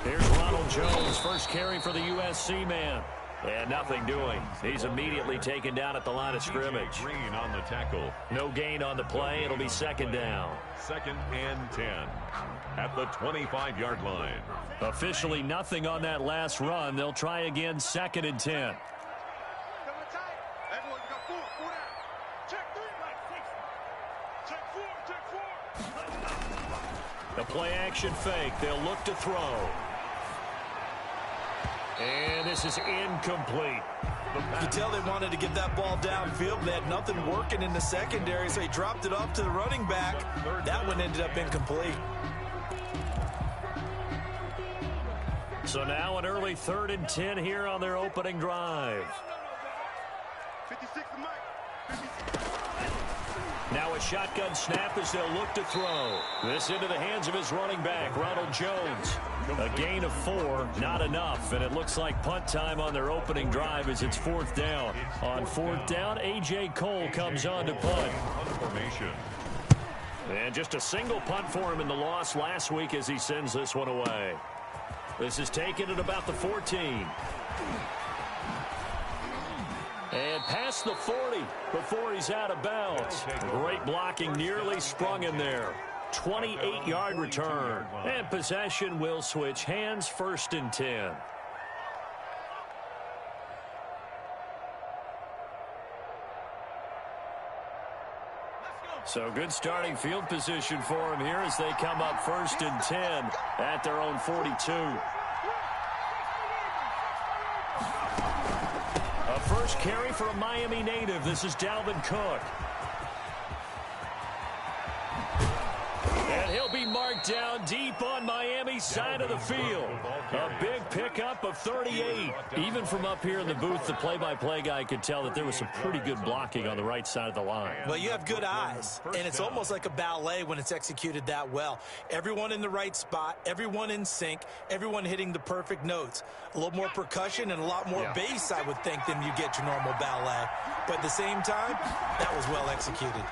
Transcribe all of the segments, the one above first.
Here's Ronald Jones, first carry for the USC man. And nothing doing. He's immediately taken down at the line of scrimmage. Green on the tackle. No gain on the play. It'll be second down. 2nd and 10 at the 25-yard line. Officially nothing on that last run. They'll try again 2nd and 10. The play action fake. They'll look to throw. And this is incomplete. You could tell they wanted to get that ball downfield. They had nothing working in the secondary, so he dropped it off to the running back. That one ended up incomplete. So now an early 3rd and 10 here on their opening drive. Now a shotgun snap as they'll look to throw. This into the hands of his running back, Ronald Jones. A gain of 4, not enough, and it looks like punt time on their opening drive as it's 4th down. On 4th down, A.J. Cole comes on to punt. And just a single punt for him in the loss last week as he sends this one away. This is taken at about the 14. And past the 40 before he's out of bounds. Great blocking, nearly sprung in there. 28-yard return. And possession will switch hands, 1st and 10. So good starting field position for him here as they come up 1st and 10 at their own 42. A first carry for a Miami native. This is Dalvin Cook. And he'll be marked down deep on Miami's side of the field. A big pickup of 38. Even from up here in the booth, the play-by-play guy could tell that there was some pretty good blocking on the right side of the line. Well, you have good eyes, and it's almost like a ballet when it's executed that well. Everyone in the right spot, everyone in sync, everyone hitting the perfect notes. A little more percussion and a lot more bass, I would think, than you get your normal ballet. But at the same time, that was well executed.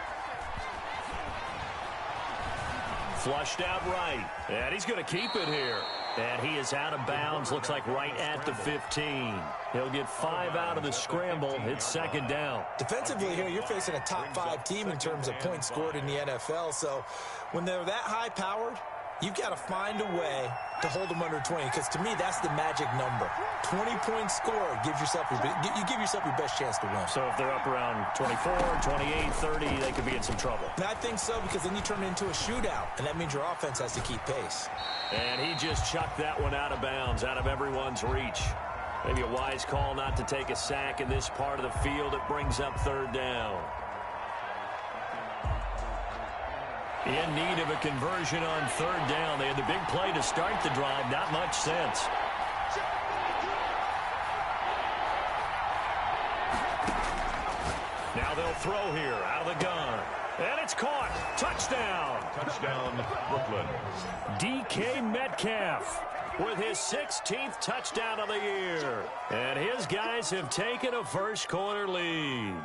Flushed out right, and he's going to keep it here. And he is out of bounds, looks like right at the 15. He'll get 5 out of the scramble. It's 2nd down. Defensively here, you're facing a top 5 team in terms of points scored in the NFL. So when they're that high-powered, you've got to find a way to hold them under 20, because to me, that's the magic number. 20 points scored gives yourself you give yourself your best chance to win. So if they're up around 24, 28, 30, they could be in some trouble. And I think so, because then you turn it into a shootout, and that means your offense has to keep pace. And he just chucked that one out of bounds, out of everyone's reach. Maybe a wise call not to take a sack in this part of the field. It brings up 3rd down. In need of a conversion on 3rd down. They had the big play to start the drive. Not much sense. Now they'll throw here out of the gun. And it's caught. Touchdown. Touchdown, Brooklyn. DK Metcalf with his 16th touchdown of the year. And his guys have taken a first-quarter lead.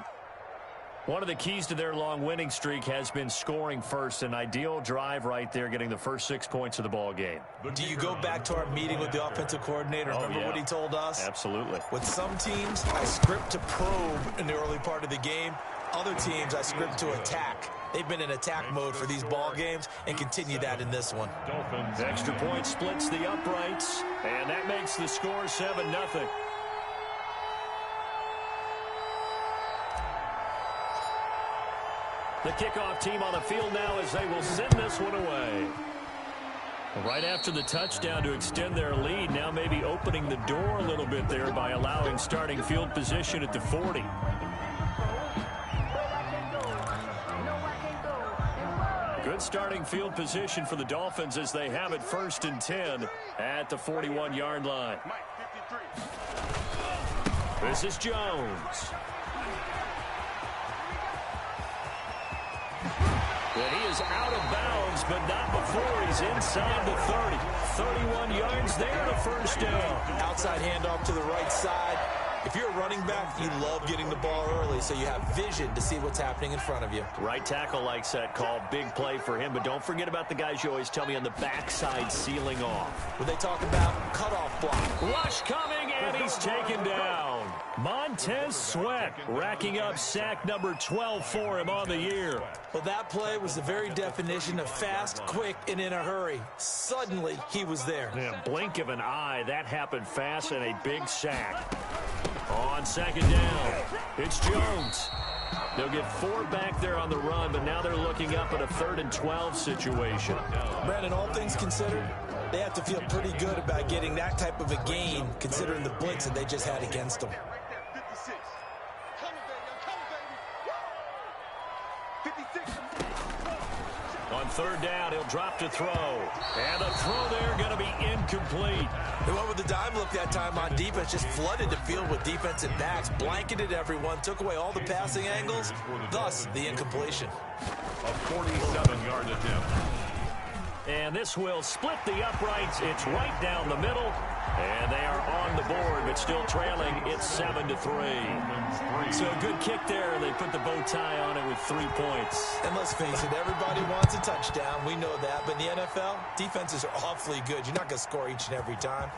One of the keys to their long winning streak has been scoring first. An ideal drive right there, getting the first 6 points of the ball game. Do you go back to our meeting with the offensive coordinator? Remember what he told us? Absolutely. With some teams, I script to probe in the early part of the game. Other teams, I script to attack. They've been in attack mode for these ball games and continue that in this one. Dolphins. Extra point splits the uprights, and that makes the score 7-0. The kickoff team on the field now as they will send this one away. Right after the touchdown to extend their lead, now maybe opening the door a little bit there by allowing starting field position at the 40. Good starting field position for the Dolphins as they have it 1st and 10 at the 41-yard line. This is Jones. And he is out of bounds, but not before he's inside the 30. 31 yards there to 1st down. Outside handoff to the right side. If you're a running back, you love getting the ball early so you have vision to see what's happening in front of you. Right tackle likes that call. Big play for him, but don't forget about the guys you always tell me on the backside sealing off. When they talk about cutoff block. Rush coming, and he's taken down. Montez Sweat racking up sack number 12 for him on the year. Well, that play was the very definition of fast, quick, and in a hurry. Suddenly, he was there. Yeah, blink of an eye, that happened fast, and a big sack. On second down, it's Jones. They'll get 4 back there on the run, but now they're looking up at a 3rd and 12 situation. Brandon, all things considered, they have to feel pretty good about getting that type of a gain, considering the blitz that they just had against them. On 3rd down, he'll drop to throw. And the throw there going to be incomplete. They went with the dime look that time on defense, just flooded the field with defensive backs, blanketed everyone, took away all the passing angles, thus the incompletion. A 47-yard attempt. And this will split the uprights. It's right down the middle. And they are on the board, but still trailing. It's 7-3. So a good kick there. They put the bow tie on it with 3 points. And let's face it, everybody wants a touchdown. We know that. But in the NFL, defenses are awfully good. You're not going to score each and every time.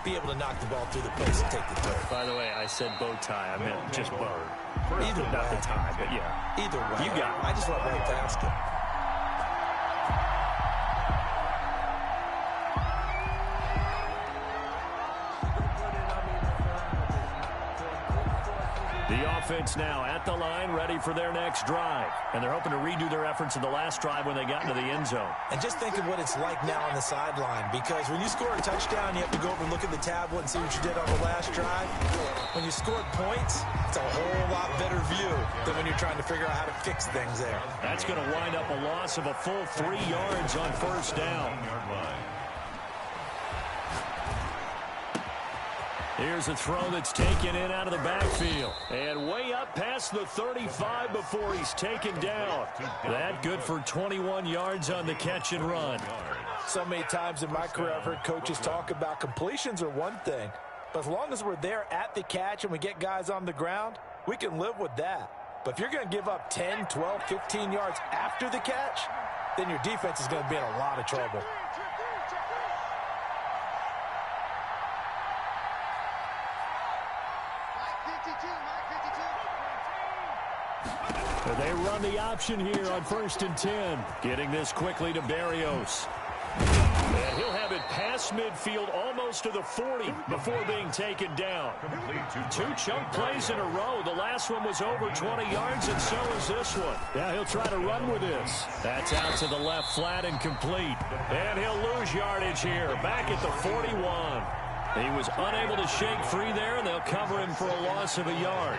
Be able to knock the ball through the post and take the third. By the way, I said bow tie. I meant just bow. Either not way. the tie, but yeah. Either way. You got it. I just went right past it. The offense now at the line, ready for their next drive. And they're hoping to redo their efforts in the last drive when they got into the end zone. And just think of what it's like now on the sideline, because when you score a touchdown, you have to go over and look at the tablet and see what you did on the last drive. When you scored points, it's a whole lot better view than when you're trying to figure out how to fix things there. That's going to wind up a loss of a full 3 yards on 1st down. Here's a throw that's taken in out of the backfield. And way up past the 35 before he's taken down. That good for 21 yards on the catch and run. So many times in my career, I've heard coaches talk about completions are one thing. But as long as we're there at the catch and we get guys on the ground, we can live with that. But if you're going to give up 10, 12, 15 yards after the catch, then your defense is going to be in a lot of trouble. They run the option here on 1st and 10. Getting this quickly to Barrios. And he'll have it past midfield almost to the 40 before being taken down. 2 chunk plays in a row. The last one was over 20 yards, and so is this one. Now he'll try to run with this. That's out to the left flat and complete. And he'll lose yardage here. Back at the 41. He was unable to shake free there, and they'll cover him for a loss of a yard.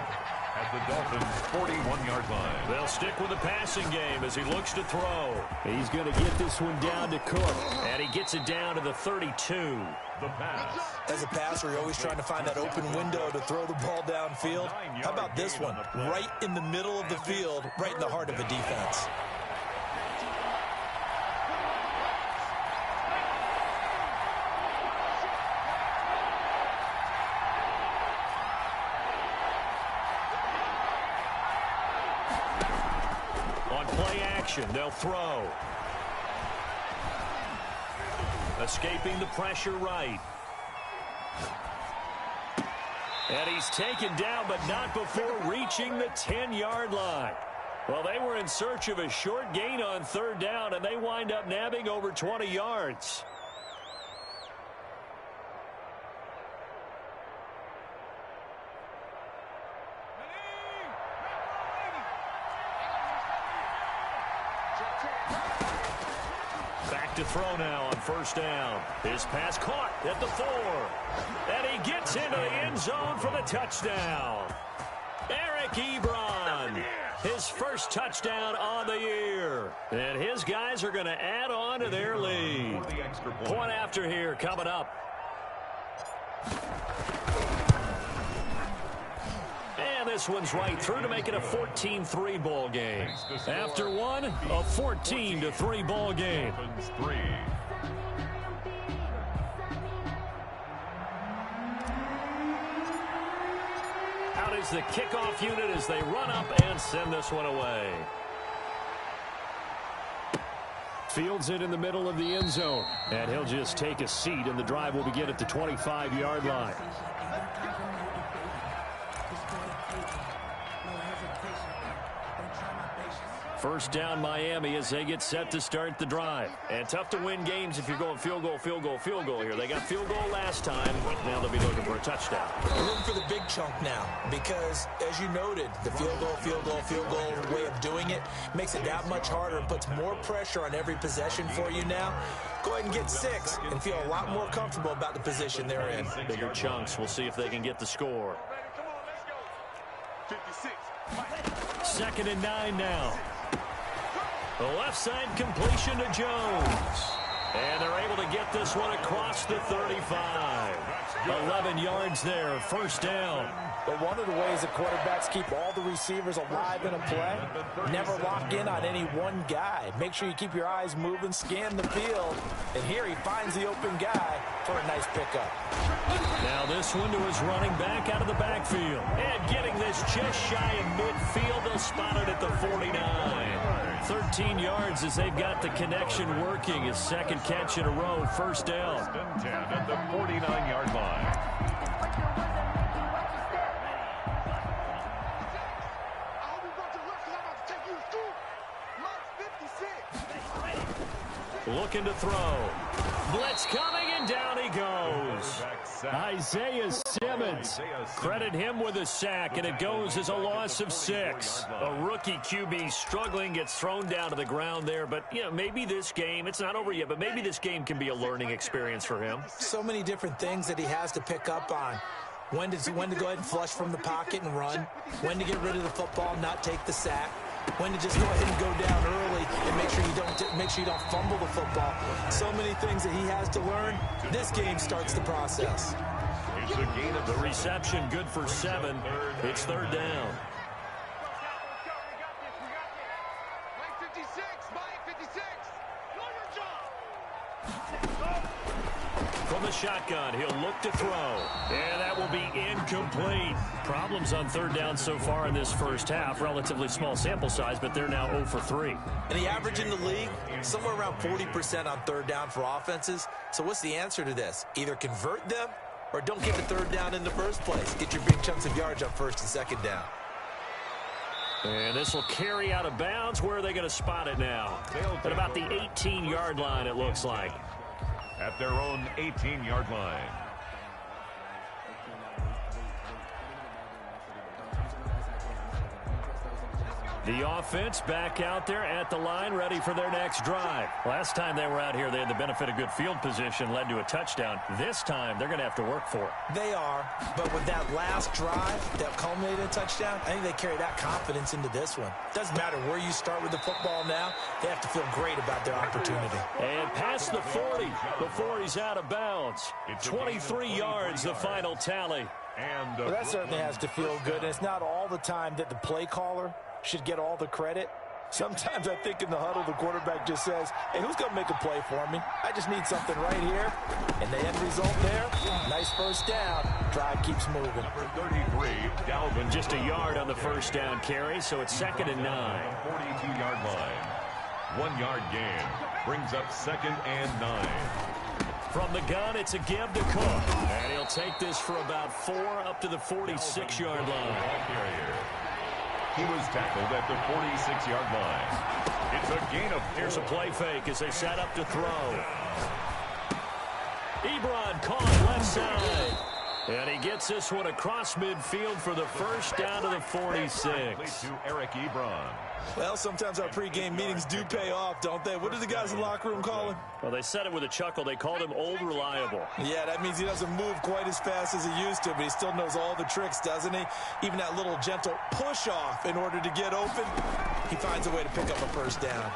At the Dolphins' 41-yard line. They'll stick with the passing game as he looks to throw. He's going to get this one down to Cook. And he gets it down to the 32. The pass. As a passer, you're always trying to find that open window to throw the ball downfield. How about this one? Right in the middle of the field, right in the heart of a defense. They'll throw. Escaping the pressure right. And he's taken down, but not before reaching the 10-yard line. Well, they were in search of a short gain on 3rd down, and they wind up nabbing over 20 yards. Back to throw now on 1st down. His pass caught at the 4. And he gets into the end zone for the touchdown. Eric Ebron, his first touchdown on the year. And his guys are going to add on to their lead. Point after here coming up. And this one's right through to make it a 14-3 ball game. After one, a 14-3 ball game. is the kickoff unit as they run up and send this one away. Fields it in the middle of the end zone. And he'll just take a seat, and the drive will begin at the 25-yard line. First down Miami as they get set to start the drive. And tough to win games if you're going field goal, field goal, field goal here. They got field goal last time. Now they'll be looking for a touchdown. We're looking for the big chunk now because, as you noted, the field goal, field goal, field goal way of doing it makes it that much harder and puts more pressure on every possession for you now. Go ahead and get 6 and feel a lot more comfortable about the position they're in. Bigger chunks. We'll see if they can get the score. 2nd and 9 now. The left side completion to Jones. And they're able to get this one across the 35. 11 yards there, first down. But one of the ways that quarterbacks keep all the receivers alive in a play, never lock in on any one guy. Make sure you keep your eyes moving, scan the field. And here he finds the open guy for a nice pickup. Now this one to his running back out of the backfield. And getting this just shy of midfield. They'll spot it at the 49. 13 yards as they've got the connection working. His second catch in a row, first down. 10 at the 49-yard line. Looking to throw. Blitz coming, and down he goes. Isaiah Simmons. Credit him with a sack, and it goes as a loss of 6. A rookie QB struggling, gets thrown down to the ground there. But, you know, maybe this game, it's not over yet, but maybe this game can be a learning experience for him. So many different things that he has to pick up on. When to go ahead and flush from the pocket and run. When to get rid of the football, not take the sack. When to just go ahead and go down early and make sure you don't fumble the football. So many things that he has to learn. This game starts the process. It's a gain of the reception, good for 7. It's third down. From the shotgun, he'll look to throw. And that will be incomplete. Problems on third down so far in this first half. Relatively small sample size, but they're now 0 for 3. And the average in the league, somewhere around 40% on third down for offenses. So what's the answer to this? Either convert them or don't get the third down in the first place. Get your big chunks of yards on first and second down. And this will carry out of bounds. Where are they going to spot it now? At about the 18-yard line, it looks like. At their own 18-yard line. The offense back out there at the line, ready for their next drive. Last time they were out here, they had the benefit of good field position, led to a touchdown. This time, they're going to have to work for it. They are, but with that last drive that culminated in a touchdown, I think they carry that confidence into this one. Doesn't matter where you start with the football now, they have to feel great about their opportunity. And past the 40 before he's out of bounds. 23 yards, the final tally. Well, that certainly has to feel good, and it's not all the time that the play caller should get all the credit. Sometimes I think in the huddle, the quarterback just says, hey, who's going to make a play for me? I just need something right here. And the end result there, nice first down. Drive keeps moving. Number 33, Dalvin just a yard on the first down carry, so it's 2nd and 9. 42-yard line. 1 yard gain. Brings up 2nd and 9. From the gun, it's a give to Cook. And he'll take this for about 4 up to the 46-yard line. He was tackled at the 46-yard line. It's a gain of... Here's a play fake as they set up to throw. Ebron caught left side. And he gets this one across midfield for the first down to the 46. To Eric Ebron. Well, sometimes our pregame meetings do pay off, don't they? What do the guys in the locker room call him? Well, they said it with a chuckle. They called him Old Reliable. Yeah, that means he doesn't move quite as fast as he used to, but he still knows all the tricks, doesn't he? Even that little gentle push-off in order to get open, he finds a way to pick up a first down.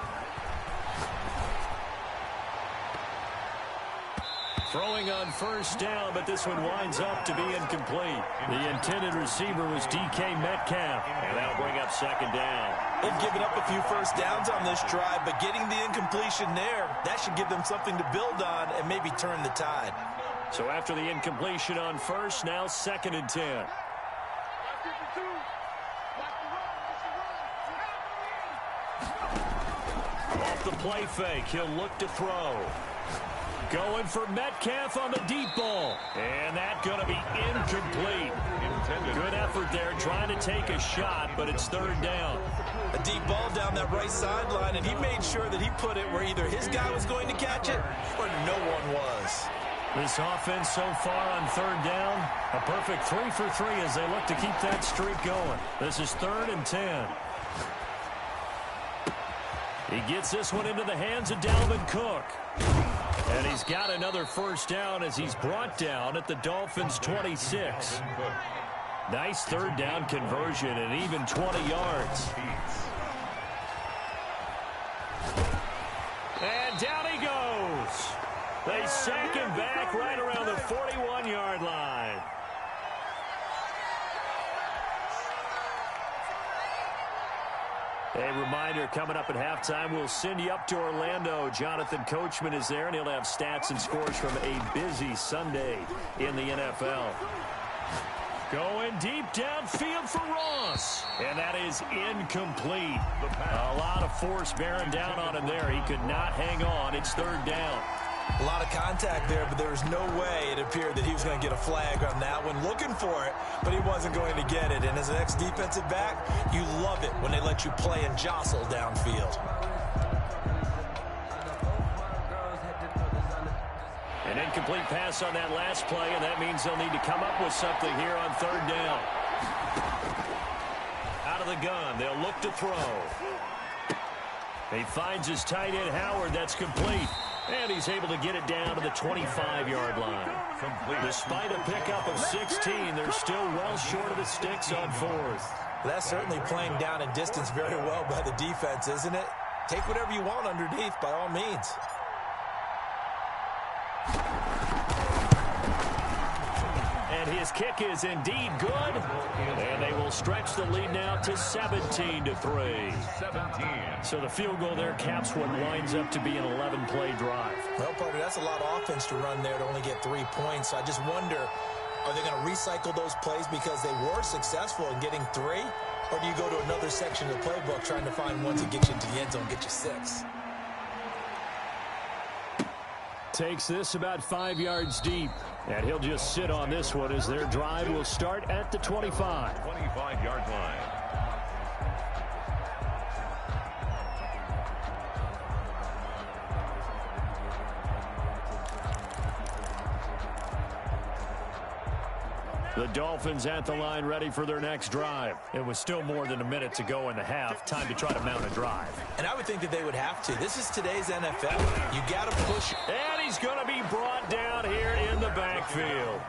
Throwing on first down, but this one winds up to be incomplete. The intended receiver was DK Metcalf, and that'll bring up 2nd down. They've given up a few first downs on this drive, but getting the incompletion there, that should give them something to build on and maybe turn the tide. So after the incompletion on first, now 2nd and 10. Off the play fake, he'll look to throw. Going for Metcalf on the deep ball. And that's going to be incomplete. Good effort there, trying to take a shot, but it's third down. A deep ball down that right sideline, and he made sure that he put it where either his guy was going to catch it or no one was. This offense so far on third down, a perfect 3 for 3 as they look to keep that streak going. This is 3rd and 10. He gets this one into the hands of Dalvin Cook. And he's got another first down as he's brought down at the Dolphins' 26. Nice third down conversion and even 20 yards. And down he goes. They sack him back right around the 41-yard line. A reminder, coming up at halftime, we'll send you up to Orlando. Jonathan Coachman is there, and he'll have stats and scores from a busy Sunday in the NFL. Going deep downfield for Ross. And that is incomplete. A lot of force bearing down on him there. He could not hang on. It's third down. A lot of contact there, but there was no way it appeared that he was going to get a flag on that one. Looking for it, but he wasn't going to get it. And as an ex-defensive back, you love it when they let you play and jostle downfield. An incomplete pass on that last play, and that means they'll need to come up with something here on third down. Out of the gun, they'll look to throw. He finds his tight end, Howard. That's complete. And he's able to get it down to the 25-yard line. Despite a pickup of 16, they're still well short of the sticks on fourth. That's certainly playing down in distance very well by the defense, isn't it? Take whatever you want underneath, by all means. And his kick is indeed good. And they will stretch the lead now to 17-3. So the field goal there caps what winds up to be an 11-play drive. Well, partner, that's a lot of offense to run there to only get 3 points. I just wonder, are they going to recycle those plays because they were successful in getting 3? Or do you go to another section of the playbook trying to find ones that get you into the end zone, get you 6? Takes this about 5 yards deep. And he'll just sit on this one as their drive will start at the 25. 25-yard line. The Dolphins at the line ready for their next drive. It was still more than a minute to go in the half. Time to try to mount a drive. And I would think that they would have to. This is today's NFL. You got to push. And he's going to be brought down here in the backfield.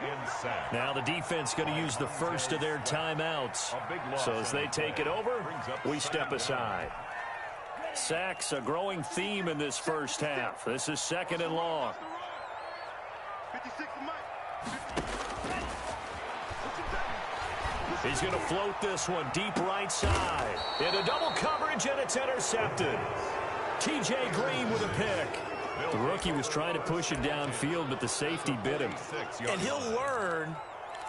Now the defense going to use the first of their timeouts. So as they take it over, we step aside. Sacks, a growing theme in this first half. This is 2nd and long. He's going to float this one deep right side. Into double coverage, and it's intercepted. T.J. Green with a pick. The rookie was trying to push it downfield, but the safety bit him. And he'll learn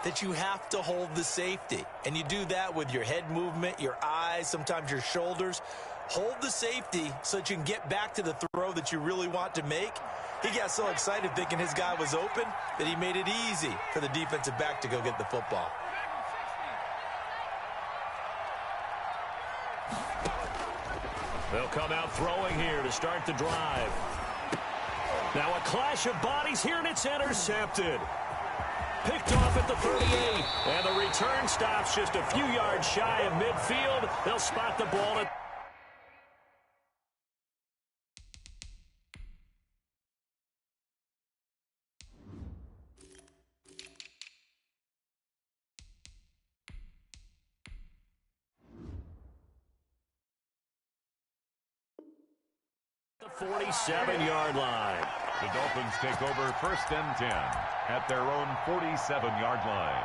that you have to hold the safety. And you do that with your head movement, your eyes, sometimes your shoulders. Hold the safety so that you can get back to the throw that you really want to make. He got so excited thinking his guy was open that he made it easy for the defensive back to go get the football. They'll come out throwing here to start the drive. Now a clash of bodies here, and it's intercepted. Picked off at the 38. And the return stops just a few yards shy of midfield. They'll spot the ball at the 47-yard line. The Dolphins take over 1st and 10 at their own 47-yard line.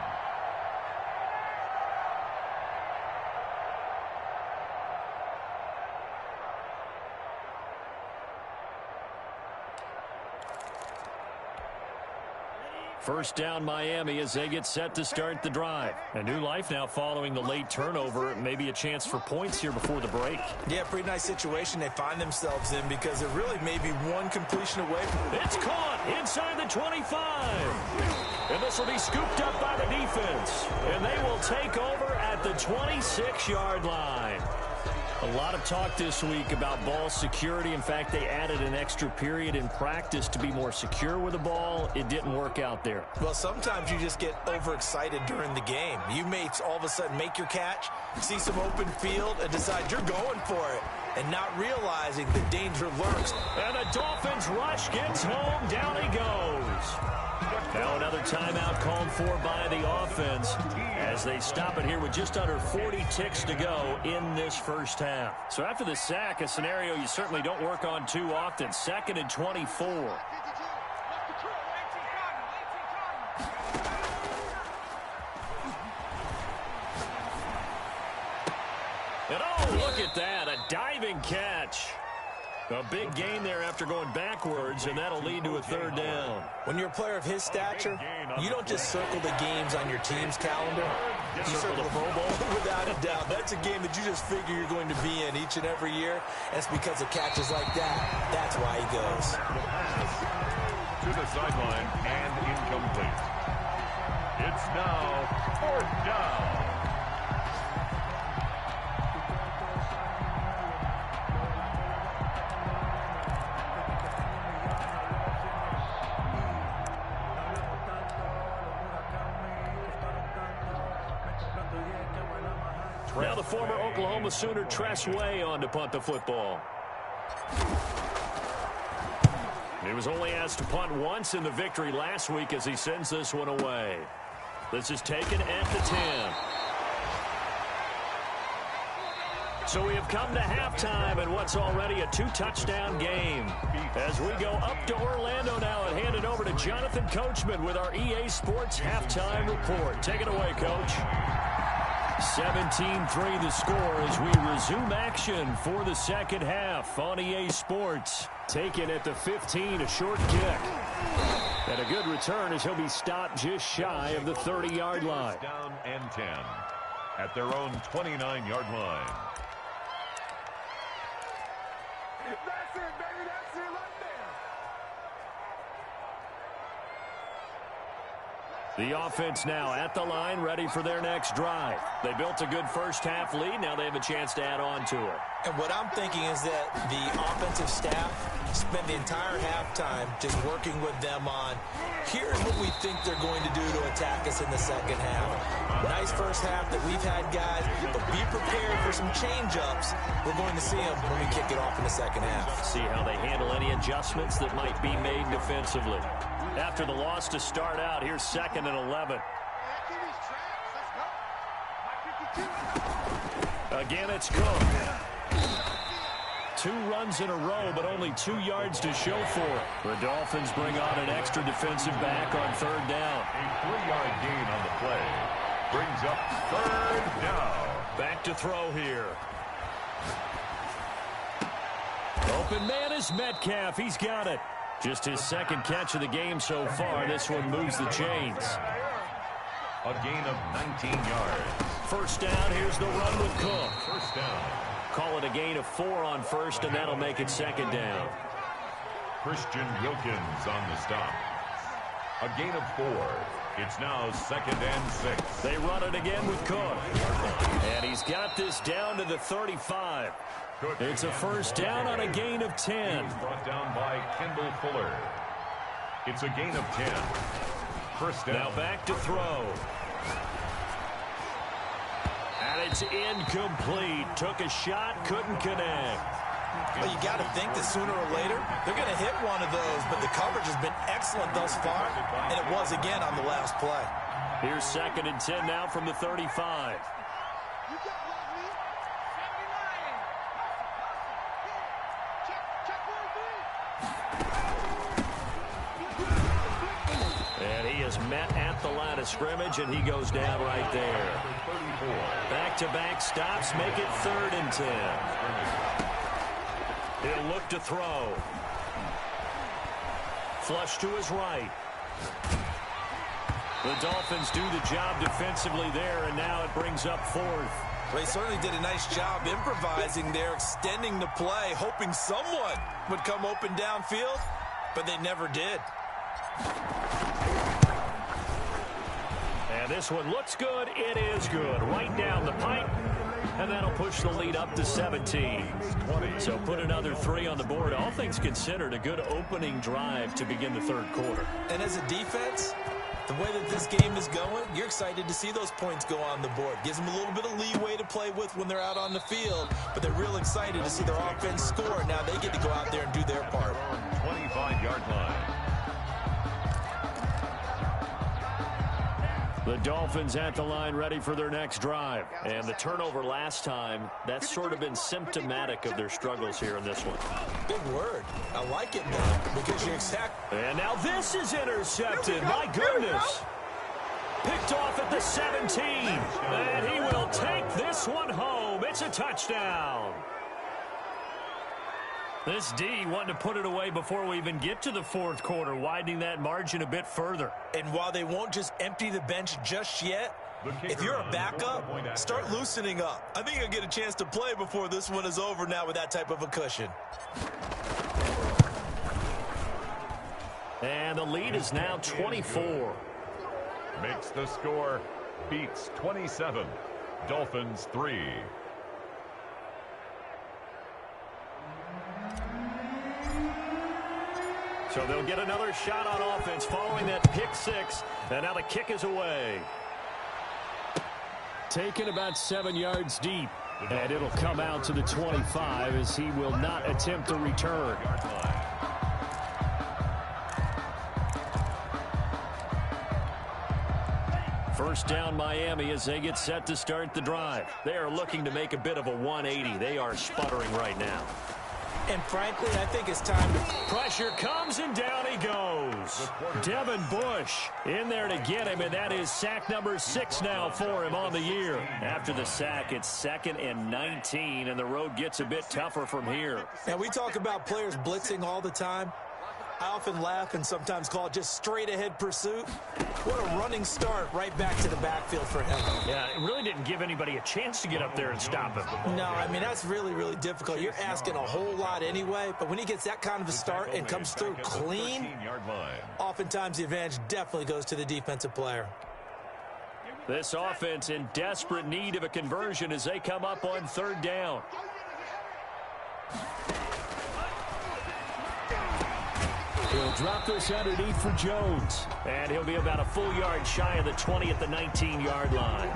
First down Miami as they get set to start the drive. A new life now following the late turnover. Maybe a chance for points here before the break. Yeah, pretty nice situation they find themselves in because it really may be one completion away from. It's caught inside the 25. And this will be scooped up by the defense. And they will take over at the 26-yard line. A lot of talk this week about ball security. In fact, they added an extra period in practice to be more secure with the ball. It didn't work out there. Well, sometimes you just get overexcited during the game. You may all of a sudden make your catch, see some open field, and decide you're going for it, and not realizing the danger lurks. And the Dolphins rush gets home. Down he goes. Now another timeout called for by the offense as they stop it here with just under 40 ticks to go in this first half. So after the sack, a scenario you certainly don't work on too often. 2nd and 24. And oh, look at that, a diving catch. A big gain there after going backwards, and that'll lead to a 3rd down. When you're a player of his stature, you don't just circle the games on your team's calendar. You circle the Pro Bowl. Without a doubt. That's a game that you just figure you're going to be in each and every year. And it's because of catches like that. That's why he goes. To the sideline and incomplete. It's now 4th down. Now the former Oklahoma Sooner Tress Way on to punt the football. He was only asked to punt once in the victory last week as he sends this one away. This is taken at the 10. So we have come to halftime in what's already a 2-touchdown game. As we go up to Orlando now and hand it over to Jonathan Coachman with our EA Sports Halftime Report. Take it away, Coach. 17-3 the score as we resume action for the second half on EA Sports. Taken at the 15, a short kick. And a good return as he'll be stopped just shy of the 30-yard line. Down and 10 at their own 29-yard line. That's it, baby. That's it right there. The offense now at the line, ready for their next drive. They built a good first-half lead. Now they have a chance to add on to it. And what I'm thinking is that the offensive staff spent the entire halftime just working with them on, here's what we think they're going to do to attack us in the second half. Nice first half that we've had, guys, but be prepared for some change-ups. We're going to see them when we kick it off in the second half. See how they handle any adjustments that might be made defensively. After the loss to start out, here's 2nd and 11. Again, it's Cook. 2 runs in a row, but only 2 yards to show for it. The Dolphins bring on an extra defensive back on 3rd down. A 3-yard gain on the play brings up 3rd down. Back to throw here. Open man is Metcalf. He's got it. Just his 2nd catch of the game so far. This one moves the chains. A gain of 19 yards. First down, here's the run with Cook. First down. Call it a gain of 4 on first, and that'll make it 2nd down. Christian Wilkins on the stop. A gain of 4. It's now 2nd and 6. They run it again with Cook. And he's got this down to the 35. It's a first down on a gain of 10. Brought down by Kendall Fuller. It's a gain of 10. First down. Now back to throw. And it's incomplete. Took a shot, couldn't connect. Well, you got to think that sooner or later they're going to hit one of those, but the coverage has been excellent thus far, and it was again on the last play. Here's 2nd and 10 now from the 35. And he is met at the line of scrimmage, and he goes down right there. Back-to-back stops make it 3rd and 10. He'll look to throw. Flush to his right. The Dolphins do the job defensively there, and now it brings up fourth. They certainly did a nice job improvising there, extending the play, hoping someone would come open downfield, but they never did. And this one looks good. It is good. Right down the pipe. And that'll push the lead up to 17. So put another 3 on the board. All things considered, a good opening drive to begin the third quarter. And as a defense, the way that this game is going, you're excited to see those points go on the board. Gives them a little bit of leeway to play with when they're out on the field, but they're real excited to see their offense score. Now they get to go out there and do their part. 25-yard line. The Dolphins at the line ready for their next drive. And the turnover last time, that's sort of been symptomatic of their struggles here in this one. Big word. I like it, though, because you're exact. And now this is intercepted. My goodness. Picked off at the 17. And he will take this one home. It's a touchdown. This D wanted to put it away before we even get to the fourth quarter, widening that margin a bit further. And while they won't just empty the bench just yet, if you're a backup, start loosening up. I think you'll get a chance to play before this one is over now with that type of a cushion. And the lead is now 24. Makes the score. Beats 27. Dolphins 3. So they'll get another shot on offense following that pick 6. And now the kick is away. Taken about 7 yards deep. And it'll come out to the 25 as he will not attempt to return. First down Miami as they get set to start the drive. They are looking to make a bit of a 180. They are sputtering right now. And frankly, I think it's time to... Pressure comes, and down he goes. Devin Bush in there to get him, and that is sack number 6 now for him on the year. After the sack, it's 2nd and 19, and the road gets a bit tougher from here. Now, we talk about players blitzing all the time. I often laugh and sometimes call it just straight-ahead pursuit. What a running start right back to the backfield for him. Yeah, it really didn't give anybody a chance to get up there and stop him. No, I mean, that's really, really difficult. You're asking a whole lot anyway, but when he gets that kind of a start and comes through clean, oftentimes the advantage definitely goes to the defensive player. This offense in desperate need of a conversion as they come up on 3rd down. He'll drop this underneath for Jones. And he'll be about a full yard shy of the 20 at the 19-yard line.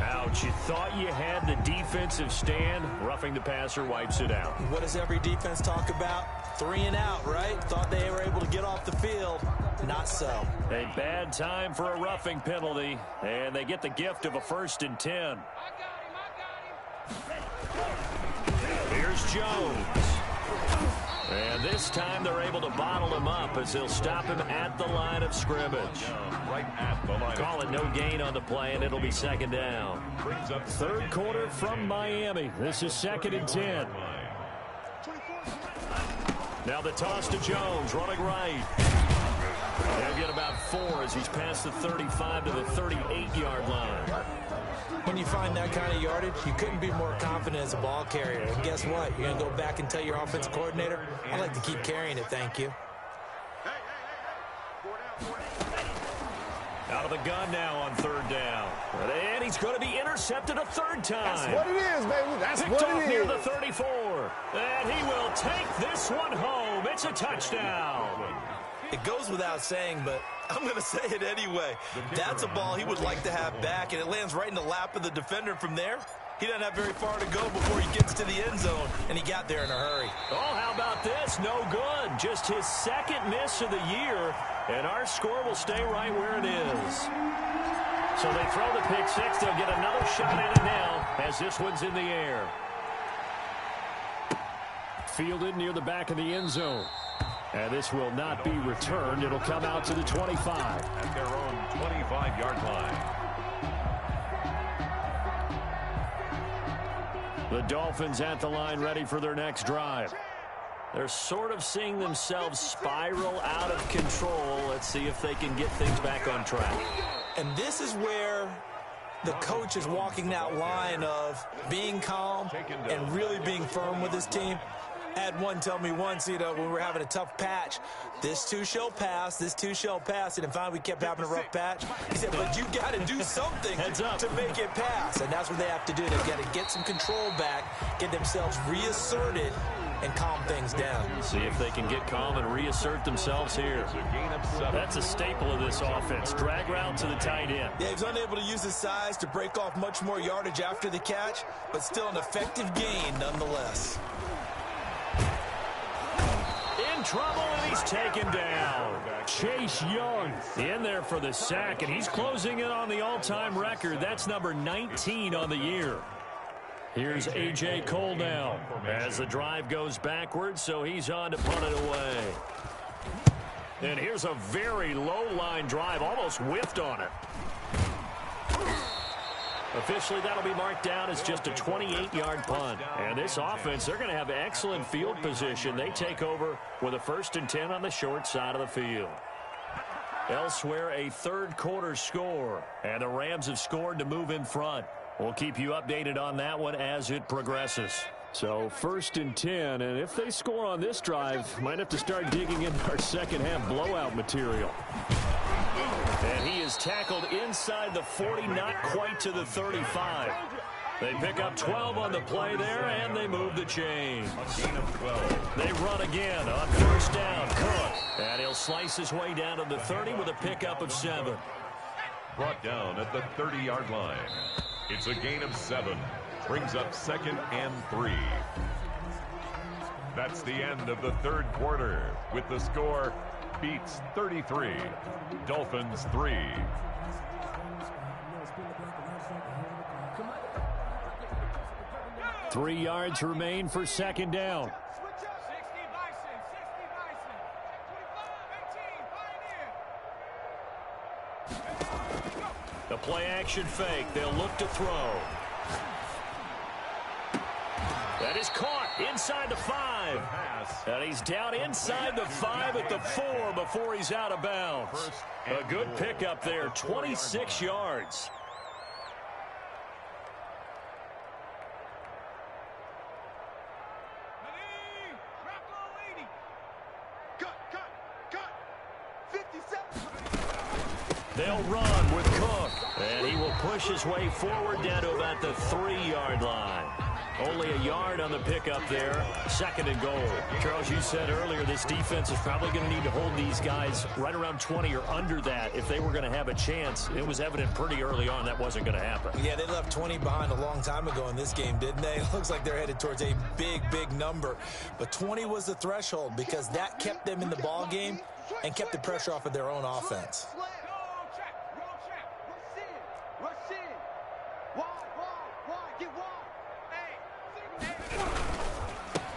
Ouch, you thought you had the defensive stand. Roughing the passer wipes it out. What does every defense talk about? 3 and out, right? Thought they were able to get off the field. Not so. A bad time for a roughing penalty. And they get the gift of a 1st and 10. Here's Jones. And this time they're able to bottle him up as they'll stop him at the line of scrimmage. Right at the line. Call it no gain on the play, and it'll be 2nd down. 3rd quarter from Miami. This is 2nd and 10. Now the toss to Jones, running right. They'll get about 4 as he's past the 35 to the 38-yard line. When you find that kind of yardage, you couldn't be more confident as a ball carrier. And guess what? You're going to go back and tell your offensive coordinator, I'd like to keep carrying it, thank you. Out of the gun now on 3rd down. And he's going to be intercepted a 3rd time. That's what it is, baby. That's Picked what off it is. near the 34. And he will take this one home. It's a touchdown. It goes without saying, but I'm going to say it anyway. That's a ball he would like to have back, and it lands right in the lap of the defender from there. He doesn't have very far to go before he gets to the end zone, and he got there in a hurry. Oh, how about this? No good. Just his 2nd miss of the year, and our score will stay right where it is. So they throw the pick 6. They'll get another shot at it now as this one's in the air. Fielded near the back of the end zone. And this will not be returned. It'll come out to the 25. At their own 25-yard line. The Dolphins at the line ready for their next drive. They're sort of seeing themselves spiral out of control. Let's see if they can get things back on track. And this is where the coach is walking that line of being calm and really being firm with his team. I had one tell me once, when we were having a tough patch, this too shall pass, this too shall pass. And finally we kept having a rough patch. He said, but you got to do something to make it pass. And that's what they have to do. They've got to get some control back, get themselves reasserted, and calm things down. See if they can get calm and reassert themselves here. That's a staple of this offense. Drag route to the tight end. Yeah, he's unable to use his size to break off much more yardage after the catch, but still an effective gain nonetheless. In trouble, and he's taken down. Chase Young in there for the sack, and he's closing in on the all-time record. That's number 19 on the year. Here's A.J. Cole now as the drive goes backwards, so he's on to punt it away. And here's a very low-line drive, almost whiffed on it. Officially, that'll be marked down as just a 28-yard punt. And this offense, they're going to have excellent field position. They take over with a 1st and 10 on the short side of the field. Elsewhere, a third-quarter score, and the Rams have scored to move in front. We'll keep you updated on that one as it progresses. So 1st and 10, and if they score on this drive, might have to start digging into our second-half blowout material. And he is tackled inside the 40, not quite to the 35. They pick up 12 on the play there, and they move the chains. They run again on 1st down. Cook, and he'll slice his way down to the 30 with a pickup of 7. Brought down at the 30-yard line. It's a gain of 7. Brings up 2nd and 3. That's the end of the third quarter with the score Beats 33, Dolphins 3. Three yards remain for 2nd down. The play action fake. They'll look to throw. That is caught inside the 5. And he's down inside the 5 at the 4 before he's out of bounds. A good pickup there, 26 yards. They'll run with Cook, and he will push his way forward down to about the 3-yard line. Only a yard on the pickup there. 2nd and goal. Charles, you said earlier this defense is probably going to need to hold these guys right around 20 or under that if they were going to have a chance. It was evident pretty early on that wasn't going to happen. Yeah, they left 20 behind a long time ago in this game, didn't they? It looks like they're headed towards a big, big number. But 20 was the threshold because that kept them in the ball game and kept the pressure off of their own offense.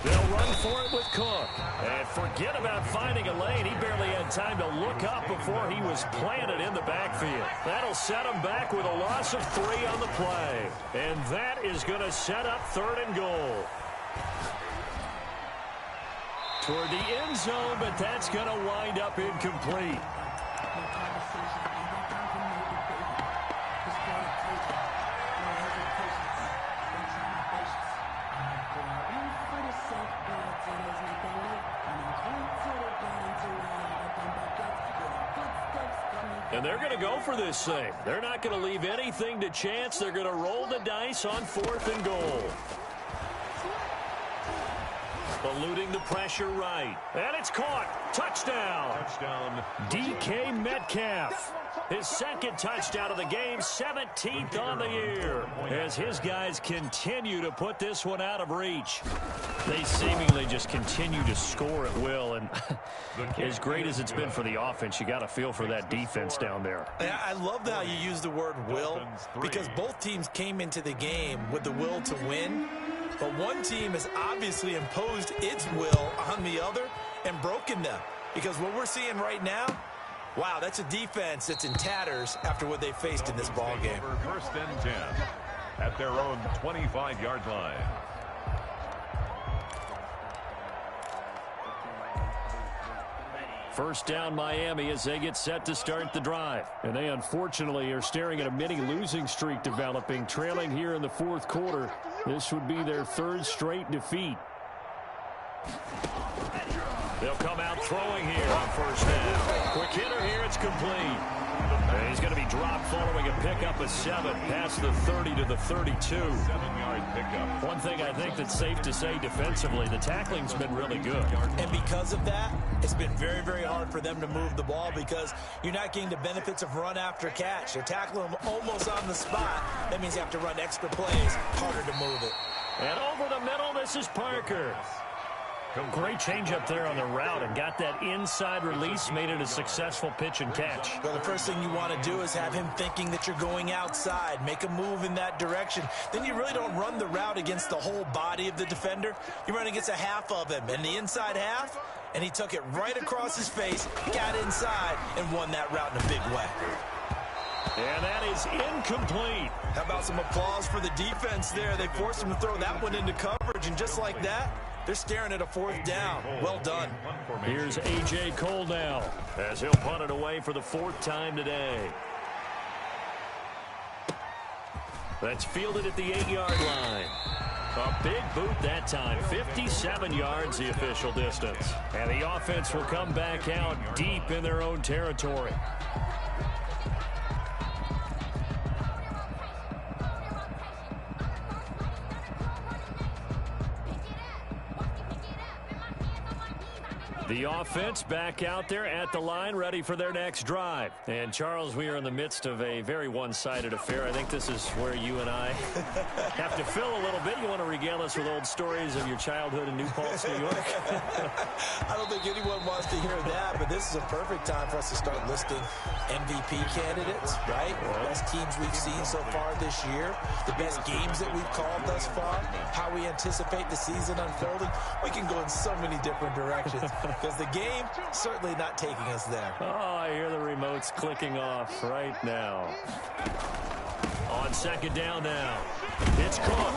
They'll run for it with Cook. And forget about finding a lane. He barely had time to look up before he was planted in the backfield. That'll set him back with a loss of 3 on the play. And that is going to set up 3rd and goal. Toward the end zone, but that's going to wind up incomplete. And they're going to go for this thing. They're not going to leave anything to chance. They're going to roll the dice on 4th and goal. Eluding the pressure right. And it's caught. Touchdown. Touchdown. DK Metcalf. His 2nd touchdown of the game, 17th on the year. As his guys continue to put this one out of reach. They seemingly just continue to score at will. And as great as it's been for the offense, you got to feel for that defense down there. I love how you use the word will, because both teams came into the game with the will to win. But one team has obviously imposed its will on the other and broken them. Because what we're seeing right now, wow, that's a defense that's in tatters after what they faced in this ball game. 1st and 10 at their own 25-yard line. First down Miami as they get set to start the drive. And they unfortunately are staring at a mini losing streak developing, trailing here in the fourth quarter. This would be their third straight defeat. They'll come out throwing here on first down. Quick hitter here, it's complete. And he's going to be dropped following a pickup of 7 past the 30 to the 32. 7-yard pickup. One thing I think that's safe to say defensively, the tackling's been really good. And because of that, it's been very, very hard for them to move the ball because you're not getting the benefits of run after catch. You're tackling them almost on the spot. That means you have to run extra plays, harder to move it. And over the middle, this is Parker. Great changeup there on the route and got that inside release, made it a successful pitch and catch. Well, the first thing you want to do is have him thinking that you're going outside, make a move in that direction. Then you really don't run the route against the whole body of the defender. You run against a half of him, and the inside half, and he took it right across his face, got inside, and won that route in a big way. And that is incomplete. How about some applause for the defense there? They forced him to throw that one into coverage, and just like that, they're staring at a fourth down. Well done. Here's A.J. Cole now as he'll punt it away for the 4th time today. That's fielded at the 8-yard line. A big boot that time. 57 yards the official distance. And the offense will come back out deep in their own territory. The offense back out there at the line, ready for their next drive. And, Charles, we are in the midst of a very one-sided affair. I think this is where you and I have to fill a little bit. You want to regale us with old stories of your childhood in New Paltz, New York? I don't think anyone wants to hear that, but this is a perfect time for us to start listing MVP candidates, right? The best teams we've seen so far this year, the best games that we've called thus far, how we anticipate the season unfolding. We can go in so many different directions. Because the game certainly not taking us there. Oh, I hear the remotes clicking off right now. On second down now. It's Cook.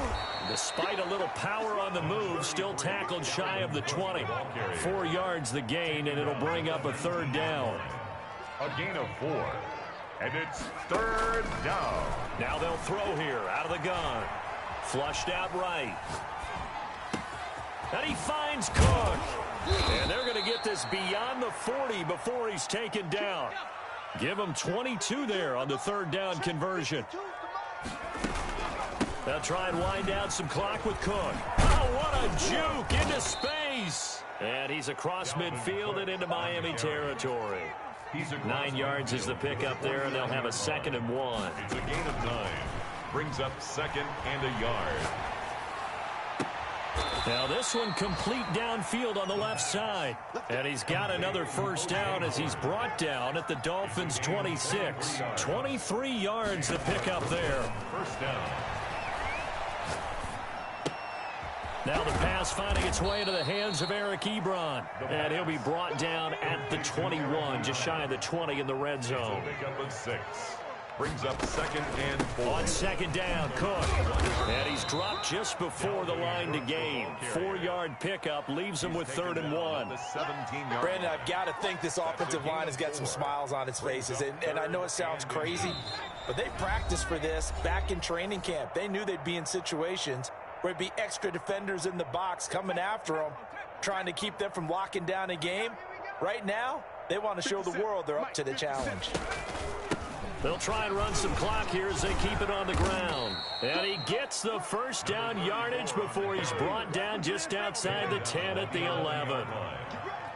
Despite a little power on the move, still tackled shy of the 20. 4 yards the gain, and it'll bring up a 3rd down. A gain of 4. And it's 3rd down. Now they'll throw here out of the gun. Flushed out right. And he finds Cook. And they're going to get this beyond the 40 before he's taken down. Give him 22 there on the 3rd down conversion. They'll try and wind down some clock with Cook. Oh, what a juke into space. And he's across midfield and into Miami territory. 9 yards is the pickup there, and they'll have a 2nd and 1. It's a gain of 9. Brings up 2nd and a yard. Now this one complete downfield on the left side. And he's got another 1st down as he's brought down at the Dolphins' 26. 23 yards to pick up there. 1st down. Now the pass finding its way into the hands of Eric Ebron. And he'll be brought down at the 21, just shy of the 20 in the red zone. Pick up of 6. Brings up 2nd and 4. On 2nd down, Cook. And he's dropped just before the line to gain. 4-yard pickup leaves him with 3rd and 1. Brandon, I've got to think this offensive line has got some smiles on its faces. And I know it sounds crazy, but they practiced for this back in training camp. They knew they'd be in situations where it'd be extra defenders in the box coming after them, trying to keep them from locking down a game. Right now, they want to show the world they're up to the challenge. They'll try and run some clock here as they keep it on the ground. And he gets the 1st down yardage before he's brought down just outside the 10 at the 11.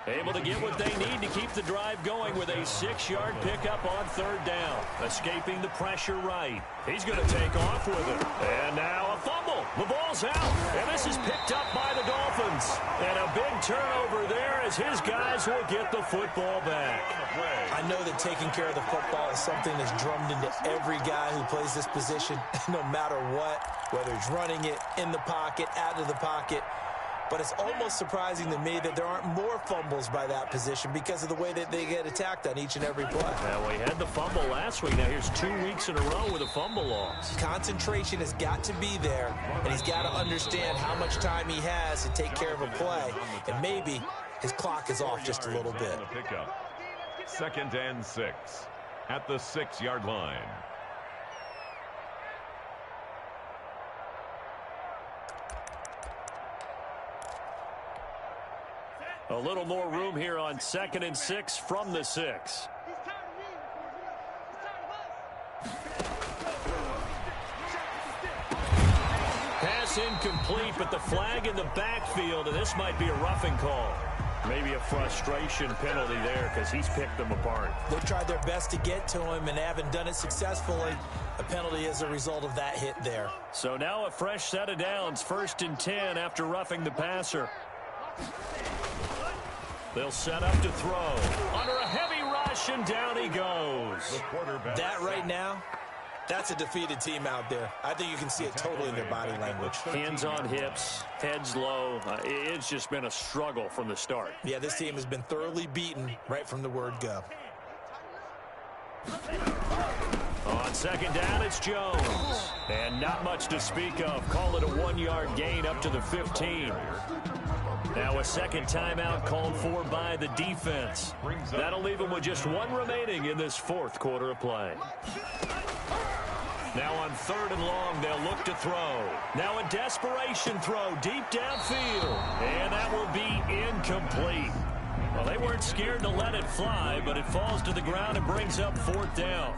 Able to get what they need to keep the drive going with a 6-yard pickup on 3rd down. Escaping the pressure right. He's going to take off with it. And now a fumble. The ball's out. And this is picked up by the Dolphins. And a big turnover there as his guys will get the football back. I know that taking care of the football is something that's drummed into every guy who plays this position, no matter what, whether he's running it, in the pocket, out of the pocket. But it's almost surprising to me that there aren't more fumbles by that position because of the way that they get attacked on each and every play. Well, we had the fumble last week. Now here's 2 weeks in a row with a fumble loss. Concentration has got to be there, and he's got to understand how much time he has to take care of a play. And maybe his clock is off just a little bit. Second and 6 at the 6-yard line. A little more room here on 2nd and 6 from the 6. Pass incomplete, but the flag in the backfield, and this might be a roughing call. Maybe a frustration penalty there because he's picked them apart. They tried their best to get to him and haven't done it successfully. A penalty as a result of that hit there. So now a fresh set of downs, 1st and 10 after roughing the passer. They'll set up to throw. Under a heavy rush, and down he goes. That right now, that's a defeated team out there. I think you can see it totally in their body language. Hands on hips, heads low. It's just been a struggle from the start. Yeah, this team has been thoroughly beaten right from the word go. On 2nd down, it's Jones. And not much to speak of. Call it a 1-yard gain up to the 15. Now a second timeout called for by the defense. That'll leave them with just 1 remaining in this 4th quarter of play. Now on 3rd and long, they'll look to throw. Now a desperation throw deep downfield. And that will be incomplete. Well, they weren't scared to let it fly, but it falls to the ground and brings up 4th down.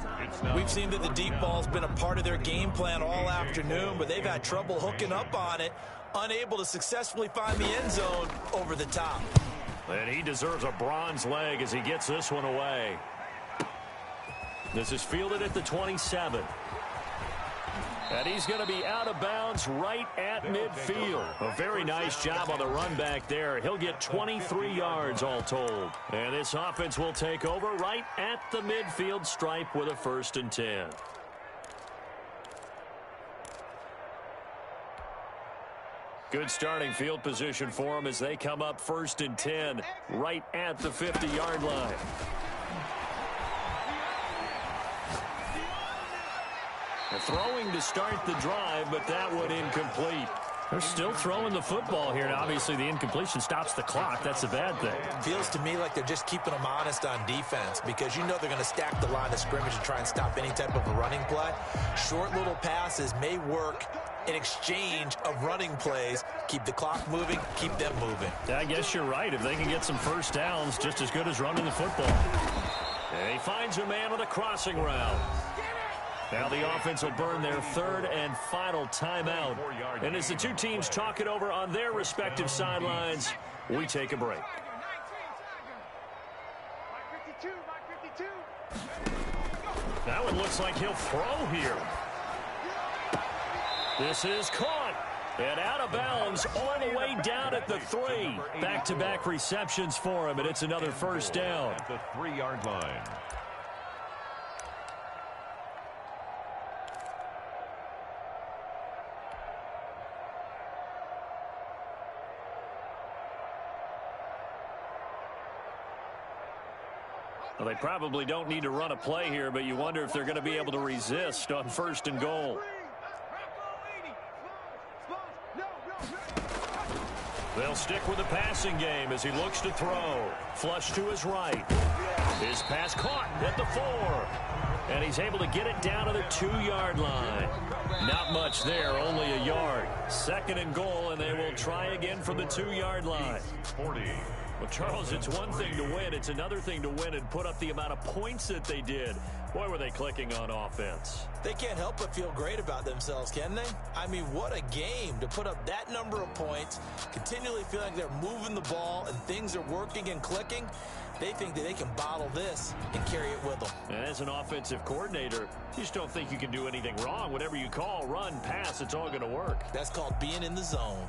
We've seen that the deep ball's been a part of their game plan all afternoon, but they've had trouble hooking up on it, unable to successfully find the end zone over the top. And he deserves a bronze leg as he gets this one away. This is fielded at the 27. And he's going to be out of bounds right at midfield. A very nice job on the run back there. He'll get 23 yards all told. And this offense will take over right at the midfield stripe with a 1st and 10. Good starting field position for them as they come up 1st and 10 right at the 50-yard line. Throwing to start the drive, but that one incomplete. They're still throwing the football here. Now, obviously, the incompletion stops the clock. That's a bad thing. Feels to me like they're just keeping them honest on defense because you know they're going to stack the line of scrimmage and try and stop any type of a running play. Short little passes may work in exchange of running plays. Keep the clock moving, keep them moving. I guess you're right. If they can get some 1st downs, just as good as running the football. And he finds a man on the crossing route. Now the offense will burn their 3rd and final timeout. And as the two teams talk it over on their respective sidelines, we take a break. That one looks like he'll throw here. This is caught. And out of bounds all the way down at the 3. Back-to-back receptions for him, and it's another 1st down. At the 3-yard line. Well, they probably don't need to run a play here, but you wonder if they're going to be able to resist on 1st and goal. They'll stick with the passing game as he looks to throw. Flush to his right. His pass caught at the 4. And he's able to get it down to the 2-yard line. Not much there, only a yard. 2nd and goal, and they will try again from the 2-yard line. 40. Well, Charles, it's one thing to win. It's another thing to win and put up the amount of points that they did. Boy, were they clicking on offense. They can't help but feel great about themselves, can they? I mean, what a game to put up that number of points, continually feel like they're moving the ball and things are working and clicking. They think that they can bottle this and carry it with them. And as an offensive coordinator, you just don't think you can do anything wrong. Whatever you call, run, pass, it's all going to work. That's called being in the zone.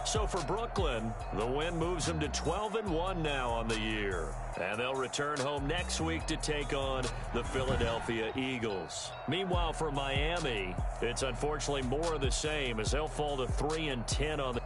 So for Brooklyn, the win moves them to 12-1 now on the year. And they'll return home next week to take on the Philadelphia Eagles. Meanwhile, for Miami, it's unfortunately more of the same as they'll fall to 3-10 on the